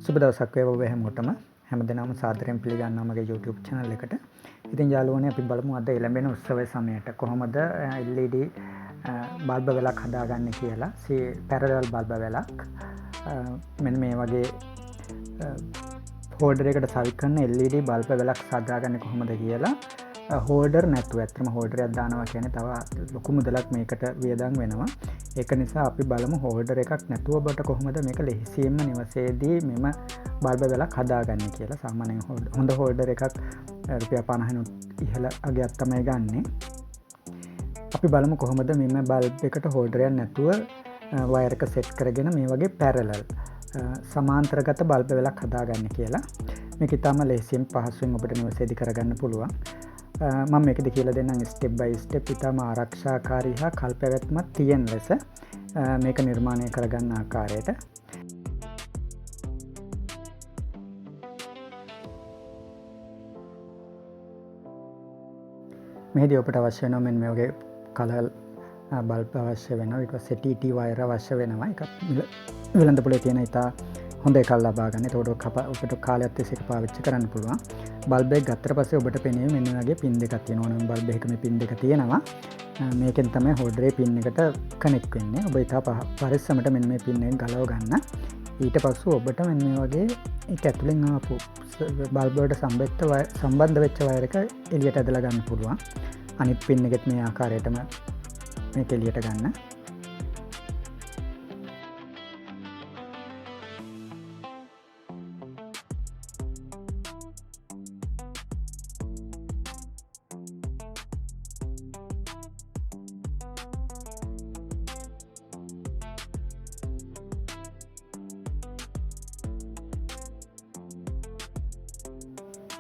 සුබ දවසක් වේවා ඔබ හැමෝටම. හැමදෙනාම සාදරයෙන් පිළිගන්නවා මගේ YouTube channel එකට. ඉතින් යාළුවනේ අපි බලමු අද එළඹෙන උත්සවය සමයට කොහොමද LED බල්බ වෙලක් හදාගන්නේ කියලා. parallel බල්බ වෙලක්. මෙන්න මේ වගේ හෝල්ඩර් එකට සවි කරන LED බල්බ වෙලක් හදාගන්නේ කොහොමද කියලා. හෝල්ඩර් නැතුව ඇත්තම හෝල්ඩර් එකක් දානවා කියන්නේ තව ලොකු මුදලක් මේකට වියදම් වෙනවා. ඒක නිසා අපි බලමු හෝල්ඩර් එකක් නැතුව ඔබට කොහොමද මේක ලෙහෙසියෙන්ම නිවසේදී මෙම බල්බ වෙලක් හදාගන්නේ කියලා. සාමාන්‍යයෙන් හොඳ හෝල්ඩර් එකක් රුපියල් 50 ඉහළ අගයක් තමයි ගන්නෙ. අපි බලමු කොහොමද මෙම බල්බ් එකට හෝල්ඩර් එකක් නැතුව වයර් එක සෙට් කරගෙන මේ වගේ පැරලල් සමාන්තරගත බල්බ වෙලක් හදාගන්නේ කියලා. මේක ඉතාම ලෙහෙසියෙන් පහසුවෙන් ඔබට නිවසේදී කරගන්න පුළුවන්. මම මේකද කියලා දෙන්නම් ස්ටෙප් බයි ස්ටෙප්. ඉතාම ආරක්ෂාකාරී හා කල්පැවැත්මක් තියෙන ලෙස මේක නිර්මාණය කරගන්න ආකාරයට. මෙහිදී ඔබට අවශ්‍ය වෙනවා මෙන්න මේ වගේ කලර් බල්බ් අවශ්‍ය වෙනවා. ඊට පස්සේ TT වයර් අවශ්‍ය වෙනවා. ඒක වෙළඳ පොලේ තියෙන ඉතා හොඳ එකක් ලබා ගන්න. ඒකට ඔබට කාලයක් තිස්සේ පාවිච්චි කරන්න පුළුවන්. බල්බ් එක ගත්තට පස්සේ ඔබට පෙනේ මෙන්න වගේ පින් දෙකක් තියෙනවා. නම් බල්බ් එකක මේ පින් දෙක තියෙනවා. මේකෙන් තමයි හෝල්ඩරේ පින් එකට කනෙක්ට් වෙන්නේ. ඔබ ඉතා පරිස්සමට මෙන්න මේ පින් එක ගලව ගන්න. ඊට පස්සේ ඔබට මෙන්න මේ වගේ ඒක ඇතුලෙන් ආපු බල්බ් වලට සම්බන්ධ වෙච්ච වයර් එක එළියට ඇදලා ගන්න පුළුවන්. අනිත් පින් එකෙත් මේ ආකාරයටම මේක එළියට ගන්න.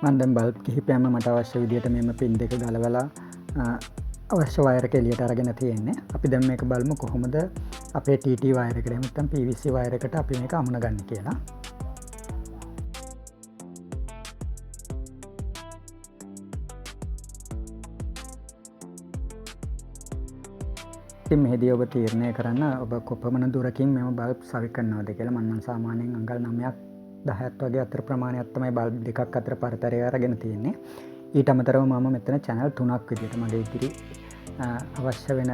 මම දැන් බල්බ් කිහිපයක්ම මට අවශ්‍ය විදිහට මෙන්න පින් දෙක ගලවලා අවශ්‍ය වයර් එක එළියට අරගෙන තියෙන්නේ. අපි දැන් මේක බලමු කොහොමද අපේ TT වයර් එකට එහෙම නැත්නම් PVC වයර් එකට අපි මේක අමුණ ගන්න කියලා. ඉතින් මෙහිදී ඔබ තීරණය කරන්න ඔබ කොපමණ දුරකින් මෙම බල්බ් සවි කරනවද කියලා. මම නම් සාමාන්‍යයෙන් අඟල් 9ක් 10ක් වගේ අතර ප්‍රමාණයක් තමයි බල්බ් දෙකක් අතර පරතරය අරගෙන තියෙන්නේ. ඊට අමතරව මම මෙතන channel 3ක් විදිහට මගේ ඉදිරි අවශ්‍ය වෙන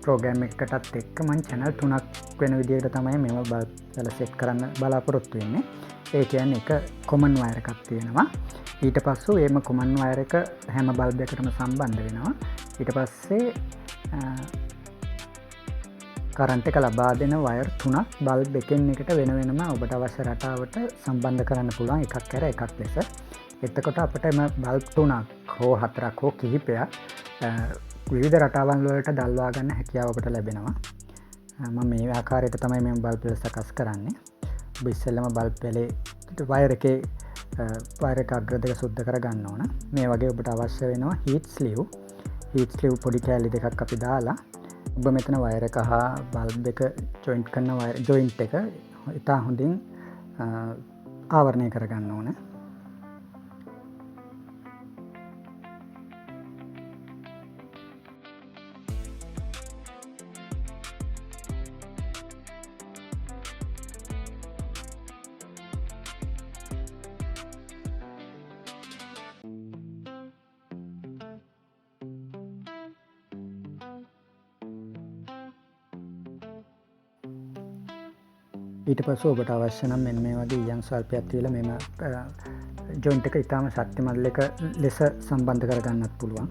ප්‍රෝග්‍රෑම් එකකටත් එක්ක මම channel 3ක් වෙන විදිහට තමයි මේව බල්බ් වල සෙට් කරන්න බලාපොරොත්තු වෙන්නේ. ඒ කියන්නේ එක common wire එකක් තියෙනවා. ඊට පස්සේ මේම common wire එක හැම බල්බ් එකකටම සම්බන්ධ වෙනවා. ඊට පස්සේ කරන්ට් එක ලබා දෙන වයර් 3ක් බල්බ් එකෙන් එකට වෙන වෙනම ඔබට අවශ්‍ය රටාවට සම්බන්ධ කරන්න පුළුවන් එකක් කර එකක් ලෙස. එතකොට අපිට මේ බල්බ් 3ක් හෝ 4ක් හෝ කිහිපයක් විවිධ රටාවන් වලට දල්වා ගන්න හැකියාව අපට ලැබෙනවා. මම මේ ආකාරයට තමයි මේ බල්බ් එක සකස් කරන්නේ. ඔබ ඉස්සෙල්ලම බල්බ් වලේ වයර් එකේ වයර් එක අග්‍ර දෙක සුද්ධ කර ගන්න ඕන. මේ වගේ ඔබට අවශ්‍ය වෙනවා හීට් ස්ලිව්. හීට් ස්ලිව් පොඩි කෑලි දෙකක් අපි දාලා ඔබ මෙතන වයර් එක හා බල්බ් එක ජොයින්ට් කරන ජොයින්ට් එක ඉතා හොඳින් ආවරණය කරගන්න ඕන. ඊට පස්සේ ඔබට අවශ්‍ය නම් මෙන්න මේ වගේ ඊයන් ස්වල්පයක් තියලා මෙම ජොයින්ට් එක ඉතාම ශක්තිමත් ලෙස සම්බන්ධ කරගන්නත් පුළුවන්.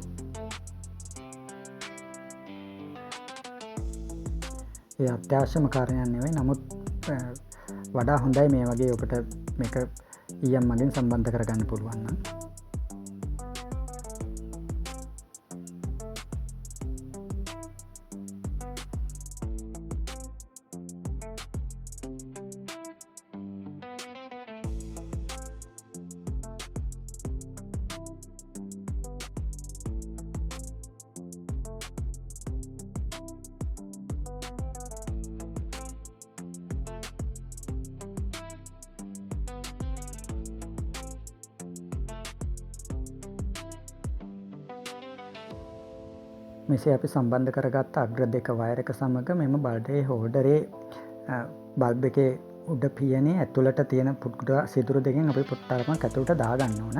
ඒ අත්‍යවශ්‍යම කාරණයක් නෙවෙයි. නමුත් වඩා හොඳයි මේ වගේ ඔබට මේක ඊයන් මගින් සම්බන්ධ කරගන්න පුළුවන් නම්. මෙසේ අපි සම්බන්ධ කරගත්ත අග්‍ර දෙක වයර් එක සමග මෙම බල්බේ හෝල්ඩරේ බල්බ් එකේ උඩ පියනේ ඇතුළට තියෙන පුට්කුඩ සිදුරු දෙකෙන් අපි පුට්ටරමක් ඇතුළට දාගන්න ඕන.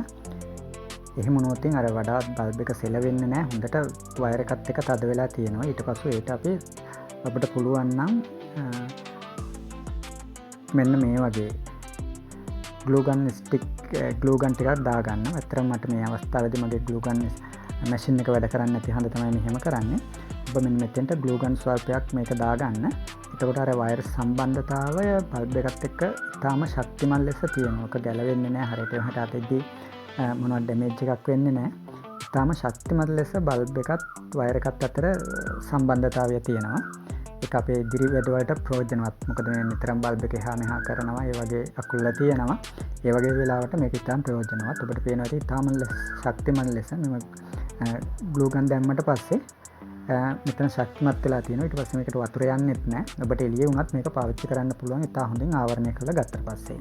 එහෙම වුණොත් අර වඩාත් බල්බ් එක සෙලවෙන්නේ නැහැ. හොඳට වයර් එකත් එක්ක තද වෙලා තියෙනවා. ඊට පස්සේ ඒට අපිට පුළුවන් නම් මෙන්න මේ වගේ ග්ලූ ගන් ස්ටික් ග්ලූ ගන් ටිකක් දාගන්න. ඇත්තටම මට මේ අවස්ථාවේදී මගේ ග්ලූ ගන් මැෂින් එක වැඩ කරන්නේ නැති හින්දා තමයි මෙහෙම කරන්නේ. ඔබ මෙන්න මෙතෙන්ට ග්ලූ ගන් ස්වල්පයක් මේක දාගන්න. එතකොට අර වයර් සම්බන්ධතාවය බල්බ් එකත් එක්ක ඉතාම ශක්තිමත් ලෙස තියෙනවා. ඒක ගැලවෙන්නේ නැහැ. හරියට එහෙට අතෙද්දී මොනවද ඩැමේජ් එකක් වෙන්නේ නැහැ. ඉතාම ශක්තිමත් ලෙස බල්බ් එකත් වයර් එකත් අතර සම්බන්ධතාවය තියෙනවා. ඒක අපේ ඉදිරි වැඩවලට ප්‍රයෝජනවත්. මොකද මේ නිතරම බල්බ් එක එහා මෙහා කරනවා. ඒ වගේ අකුල්ලා තියෙනවා. ඒ වගේ වෙලාවට මේක ඉතාම ප්‍රයෝජනවත්. ඔබට පේනවා ඉතින් ඉතාම ශක්තිමත් ලෙස මෙම ග්ලූ ගන් දැම්මට පස්සේ මෙතන ශක්තිමත් වෙලා තියෙනවා. ඊට පස්සේ මේකට වතුර යන්නෙත් නැහැ. ඔබට එළියේ වුණත් මේක පාවිච්චි කරන්න පුළුවන්. ඉතා හොඳින් ආවරණය කරලා ගත්තට පස්සේ.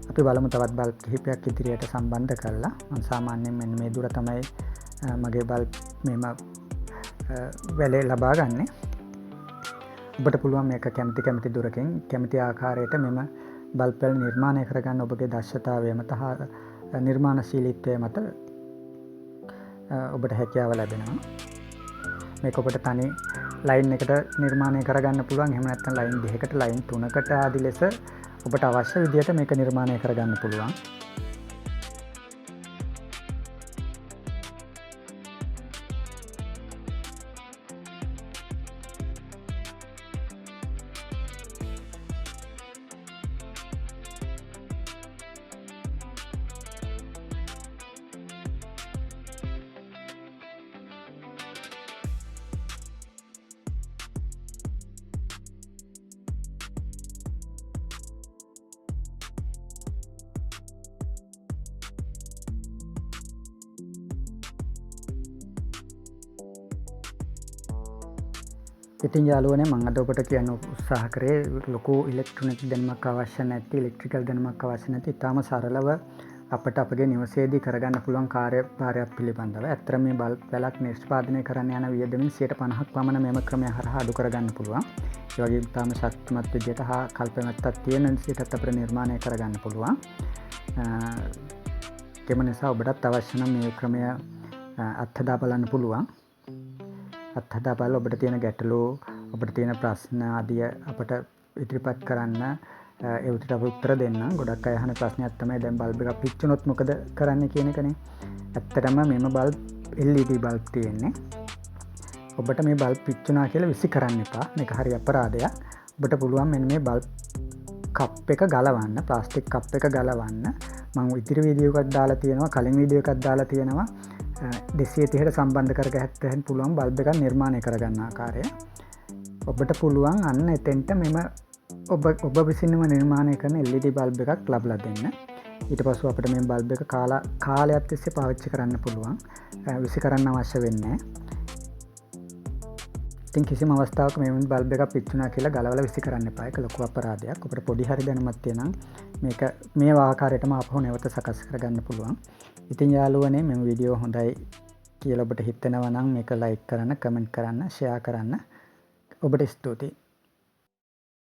අපි බලමු තවත් බල්බ් කිහිපයක් ඉදිරියට සම්බන්ධ කරලා. මම සාමාන්‍යයෙන් මෙන්න මේ දුර තමයි මගේ බල්බ් මේම වැලේ ලබා ගන්නෙ. ඔබට පුළුවන් මේක කැමති දුරකින් කැමති ආකාරයට මෙම බල්බ් වල නිර්මාණය කරගන්න ඔබගේ දක්ෂතාවය මත නිර්මාණශීලීත්වය මත ඔබට හැකියාව ලැබෙනවා. මේක ඔබට තනි ලයින් එකට නිර්මාණය කරගන්න පුළුවන්. එහෙම නැත්නම් ලයින් දෙකකට ලයින් තුනකට ආදි ලෙස ඔබට අවශ්‍ය විදිහට මේක නිර්මාණය කරගන්න පුළුවන්. ඉතින් යාළුවනේ මම අද ඔබට කියන්න උත්සාහ කරේ ලොකු ඉලෙක්ට්‍රොනික දැනුමක් අවශ්‍ය නැති ඉලෙක්ට්‍රිකල් දැනුමක් අවශ්‍ය නැති ඉතාම සරලව අපට අපගේ නිවසේදී කරගන්න පුළුවන් කාර්යභාරයක් පිළිබඳව. ඇත්තටම මේ බල්බ් වැලක් නිෂ්පාදනය කරන්න යන වියදමින් 50% පමණ මෙම ක්‍රමය හරහා අඩු කරගන්න පුළුවන්. ඒ වගේම ඉතාම ශක්තිමත් විදිහට හා කල්පනාවක් තියෙන නිසයට අපිට නිර්මාණය කරගන්න පුළුවන්. ඒ නිසා ඔබටත් අවශ්‍ය නම් මේ ක්‍රමය අත්හදා බලන්න පුළුවන්. අත්හදා බලලා ඔබට තියෙන ගැටලු ඔබට තියෙන ප්‍රශ්න ආදිය අපට ඉදිරිපත් කරන්න ඒ උත්තර අපි උත්තර දෙන්න. ගොඩක් අය අහන ප්‍රශ්නයක් තමයි දැන් බල්බ් එක පිච්චුනොත් මොකද කරන්නේ කියන එකනේ. ඇත්තටම මෙම බල්බ් LED බල්බ් තියෙන්නේ. ඔබට මේ බල්බ් පිච්චුනා කියලා විසි කරන්න එපා. මේක හරි අපරාධයක්. ඔබට පුළුවන් මෙන්න මේ බල්බ් කප් එක ගලවන්න, ප්ලාස්ටික් කප් එක ගලවන්න. මම ඉදිරි වීඩියෝ එකක් දාලා තියෙනවා, කලින් වීඩියෝ එකක් දාලා තියෙනවා. 230ට සම්බන්ධ කරගත්තහන් පුළුවන් බල්බ් එකක් නිර්මාණය කරගන්න ආකාරය. ඔබට පුළුවන් අන්න එතෙන්ට මෙම ඔබ විසින්ම නිර්මාණය කරන LED බල්බ් එකක් ලබලා දෙන්න. ඊට පස්සේ අපිට මේ බල්බ් එක කාලයක් තිස්සේ පාවිච්චි කරන්න පුළුවන්. විසි කරන්න අවශ්‍ය වෙන්නේ නැහැ. ඉතින් කිසිම අවස්ථාවක මේ බල්බ් එකක් පිච්චුණා කියලා ගලවලා විසි කරන්න එපා. ඒක ලොකු අපරාධයක්. ඔබට පොඩි හරි දැනුමක් තියෙනම් මේක මේ ආකාරයටම ආපහු නැවත සකස් කරගන්න පුළුවන්. ඉතින් යාළුවනේ මේ වීඩියෝ හොඳයි කියලා ඔබට හිතෙනවා නම් මේක ලයික් කරන්න, කමෙන්ට් කරන්න, ෂෙයා කරන්න. ඔබට ස්තුතියි.